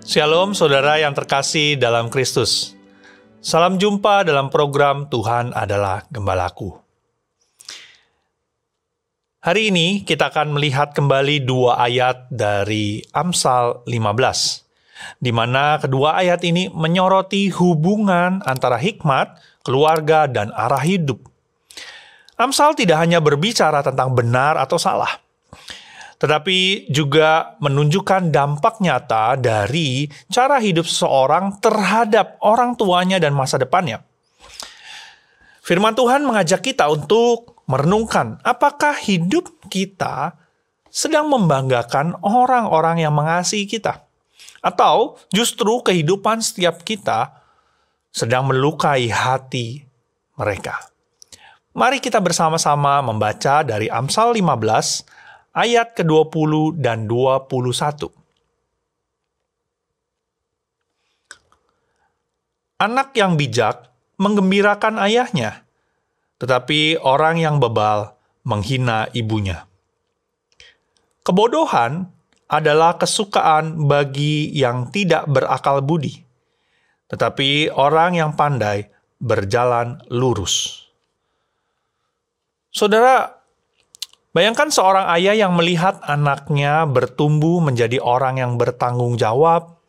Shalom saudara yang terkasih dalam Kristus. Salam jumpa dalam program Tuhan adalah Gembalaku. Hari ini kita akan melihat kembali dua ayat dari Amsal 15, di mana kedua ayat ini menyoroti hubungan antara hikmat, keluarga, dan arah hidup. Amsal tidak hanya berbicara tentang benar atau salah, tetapi juga menunjukkan dampak nyata dari cara hidup seseorang terhadap orang tuanya dan masa depannya. Firman Tuhan mengajak kita untuk merenungkan apakah hidup kita sedang membanggakan orang-orang yang mengasihi kita, atau justru kehidupan setiap kita sedang melukai hati mereka. Mari kita bersama-sama membaca dari Amsal 15 ayat ke-20 dan 21. Anak yang bijak menggembirakan ayahnya, tetapi orang yang bebal menghina ibunya. Kebodohan adalah kesukaan bagi yang tidak berakal budi, tetapi orang yang pandai berjalan lurus. Saudara, bayangkan seorang ayah yang melihat anaknya bertumbuh menjadi orang yang bertanggung jawab,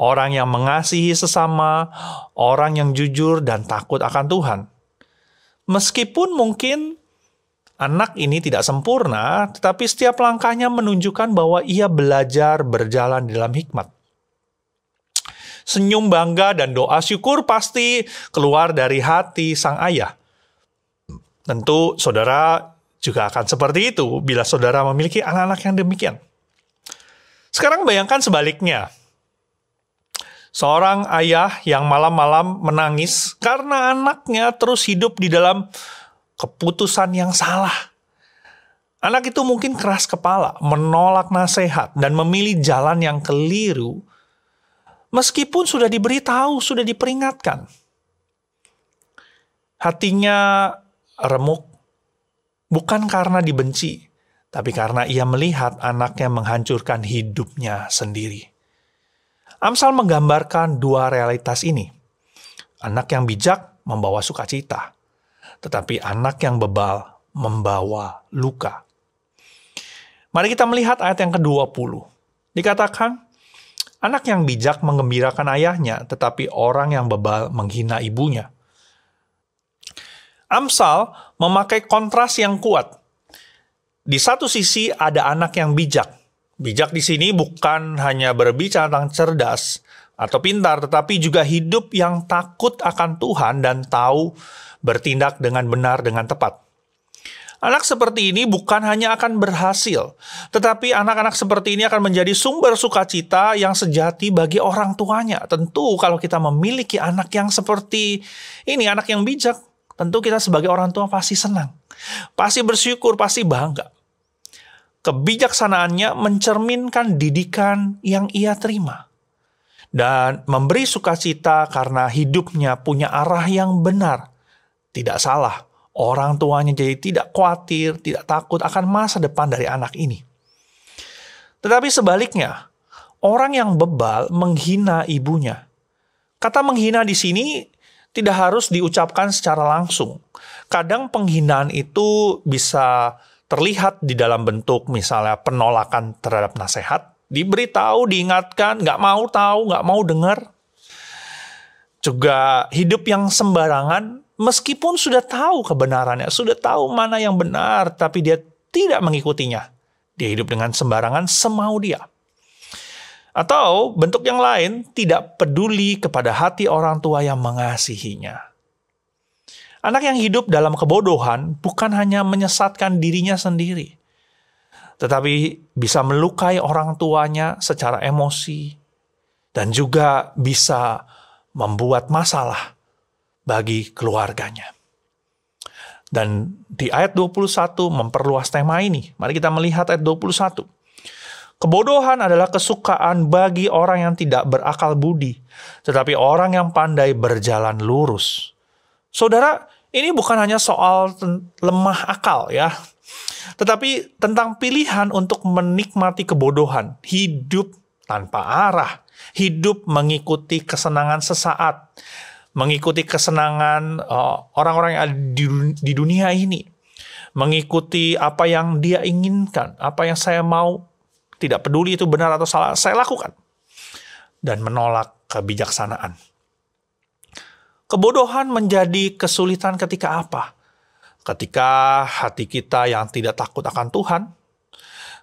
orang yang mengasihi sesama, orang yang jujur dan takut akan Tuhan. Meskipun mungkin anak ini tidak sempurna, tetapi setiap langkahnya menunjukkan bahwa ia belajar berjalan dalam hikmat. Senyum bangga dan doa syukur pasti keluar dari hati sang ayah. Tentu saudara juga akan seperti itu bila saudara memiliki anak-anak yang demikian. Sekarang bayangkan sebaliknya. Seorang ayah yang malam-malam menangis karena anaknya terus hidup di dalam keputusan yang salah. Anak itu mungkin keras kepala, menolak nasihat, dan memilih jalan yang keliru, meskipun sudah diberitahu, sudah diperingatkan. Hatinya remuk, bukan karena dibenci, tapi karena ia melihat anaknya menghancurkan hidupnya sendiri. Amsal menggambarkan dua realitas ini. Anak yang bijak membawa sukacita, tetapi anak yang bebal membawa luka. Mari kita melihat ayat yang ke-20. Dikatakan, anak yang bijak menggembirakan ayahnya, tetapi orang yang bebal menghina ibunya. Amsal memakai kontras yang kuat. Di satu sisi ada anak yang bijak. Bijak di sini bukan hanya berbicara tentang cerdas atau pintar, tetapi juga hidup yang takut akan Tuhan dan tahu bertindak dengan benar, dengan tepat. Anak seperti ini bukan hanya akan berhasil, tetapi anak-anak seperti ini akan menjadi sumber sukacita yang sejati bagi orang tuanya. Tentu kalau kita memiliki anak yang seperti ini, anak yang bijak, tentu kita sebagai orang tua pasti senang, pasti bersyukur, pasti bangga. Kebijaksanaannya mencerminkan didikan yang ia terima dan memberi sukacita karena hidupnya punya arah yang benar. Tidak salah, orang tuanya jadi tidak khawatir, tidak takut akan masa depan dari anak ini. Tetapi sebaliknya, orang yang bebal menghina ibunya. Kata menghina di sini tidak harus diucapkan secara langsung. Kadang penghinaan itu bisa terlihat di dalam bentuk misalnya penolakan terhadap nasihat. Diberitahu, diingatkan, nggak mau tahu, nggak mau dengar. Juga hidup yang sembarangan, meskipun sudah tahu kebenarannya, sudah tahu mana yang benar, tapi dia tidak mengikutinya. Dia hidup dengan sembarangan semau dia. Atau bentuk yang lain, tidak peduli kepada hati orang tua yang mengasihinya. Anak yang hidup dalam kebodohan bukan hanya menyesatkan dirinya sendiri, tetapi bisa melukai orang tuanya secara emosi, dan juga bisa membuat masalah bagi keluarganya. Dan di ayat 21 memperluas tema ini. Mari kita melihat ayat 21. Kebodohan adalah kesukaan bagi orang yang tidak berakal budi, tetapi orang yang pandai berjalan lurus. Saudara, ini bukan hanya soal lemah akal ya, tetapi tentang pilihan untuk menikmati kebodohan, hidup tanpa arah, hidup mengikuti kesenangan sesaat, mengikuti kesenangan orang-orang yang ada di dunia ini, mengikuti apa yang dia inginkan, apa yang saya mau, tidak peduli itu benar atau salah, saya lakukan, dan menolak kebijaksanaan. Kebodohan menjadi kesulitan ketika apa? Ketika hati kita yang tidak takut akan Tuhan,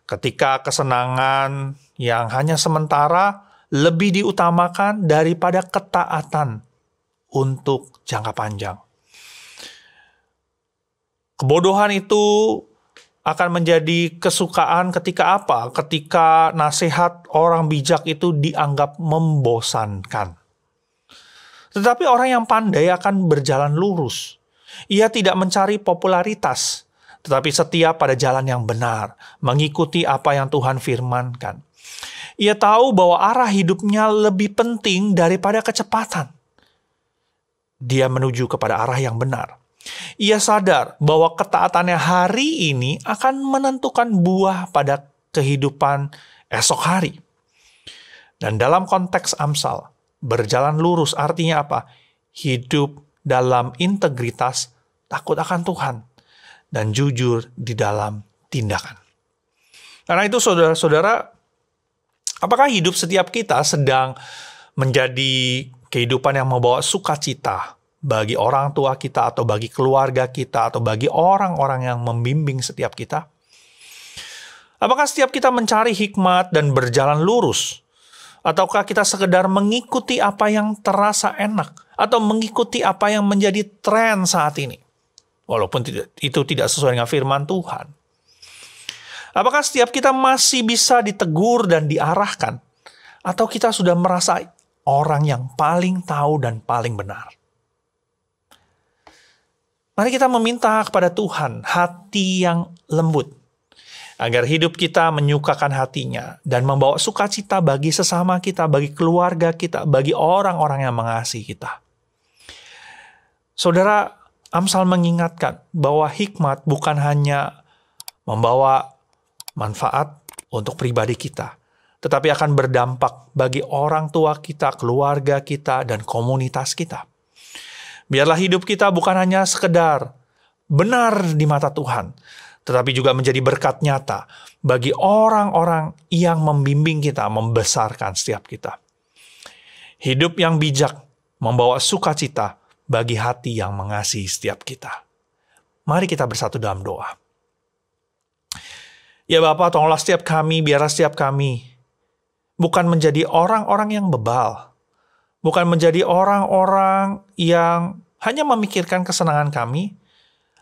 ketika kesenangan yang hanya sementara lebih diutamakan daripada ketaatan untuk jangka panjang. Kebodohan itu akan menjadi kesukaan ketika apa? Ketika nasihat orang bijak itu dianggap membosankan. Tetapi orang yang pandai akan berjalan lurus. Ia tidak mencari popularitas, tetapi setia pada jalan yang benar, mengikuti apa yang Tuhan firmankan. Ia tahu bahwa arah hidupnya lebih penting daripada kecepatan. Dia menuju kepada arah yang benar. Ia sadar bahwa ketaatannya hari ini akan menentukan buah pada kehidupan esok hari. Dan dalam konteks Amsal, berjalan lurus artinya apa? Hidup dalam integritas, takut akan Tuhan, dan jujur di dalam tindakan. Karena itu saudara-saudara, apakah hidup setiap kita sedang menjadi kehidupan yang membawa sukacita bagi orang tua kita, atau bagi keluarga kita, atau bagi orang-orang yang membimbing setiap kita? Apakah setiap kita mencari hikmat dan berjalan lurus? Ataukah kita sekedar mengikuti apa yang terasa enak, atau mengikuti apa yang menjadi tren saat ini? Walaupun itu tidak sesuai dengan firman Tuhan. Apakah setiap kita masih bisa ditegur dan diarahkan? Atau kita sudah merasa orang yang paling tahu dan paling benar? Mari kita meminta kepada Tuhan hati yang lembut, agar hidup kita menyukakan hatinya dan membawa sukacita bagi sesama kita, bagi keluarga kita, bagi orang-orang yang mengasihi kita. Saudara, Amsal mengingatkan bahwa hikmat bukan hanya membawa manfaat untuk pribadi kita, tetapi akan berdampak bagi orang tua kita, keluarga kita, dan komunitas kita. Biarlah hidup kita bukan hanya sekedar benar di mata Tuhan, tetapi juga menjadi berkat nyata bagi orang-orang yang membimbing kita, membesarkan setiap kita. Hidup yang bijak membawa sukacita bagi hati yang mengasihi setiap kita. Mari kita bersatu dalam doa. Ya Bapa, tolonglah setiap kami, biarlah setiap kami bukan menjadi orang-orang yang bebal, bukan menjadi orang-orang yang hanya memikirkan kesenangan kami,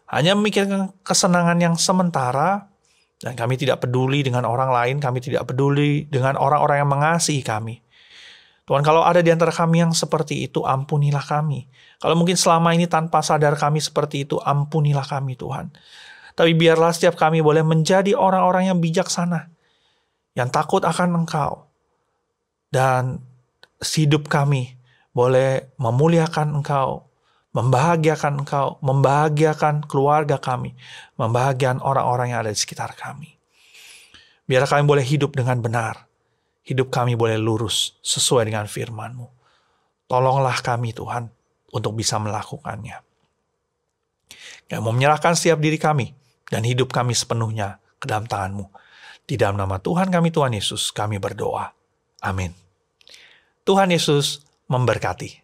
hanya memikirkan kesenangan yang sementara, dan kami tidak peduli dengan orang lain, kami tidak peduli dengan orang-orang yang mengasihi kami. Tuhan, kalau ada di antara kami yang seperti itu, ampunilah kami. Kalau mungkin selama ini tanpa sadar kami seperti itu, ampunilah kami Tuhan. Tapi biarlah setiap kami boleh menjadi orang-orang yang bijaksana, yang takut akan Engkau. Dan hidup kami boleh memuliakan Engkau, membahagiakan Engkau, membahagiakan keluarga kami, membahagiakan orang-orang yang ada di sekitar kami. Biar kami boleh hidup dengan benar, hidup kami boleh lurus sesuai dengan firman-Mu. Tolonglah kami Tuhan untuk bisa melakukannya. Kami mau menyerahkan setiap diri kami dan hidup kami sepenuhnya ke dalam tangan-Mu. Di dalam nama Tuhan kami, Tuhan Yesus, kami berdoa. Amin. Tuhan Yesus memberkati.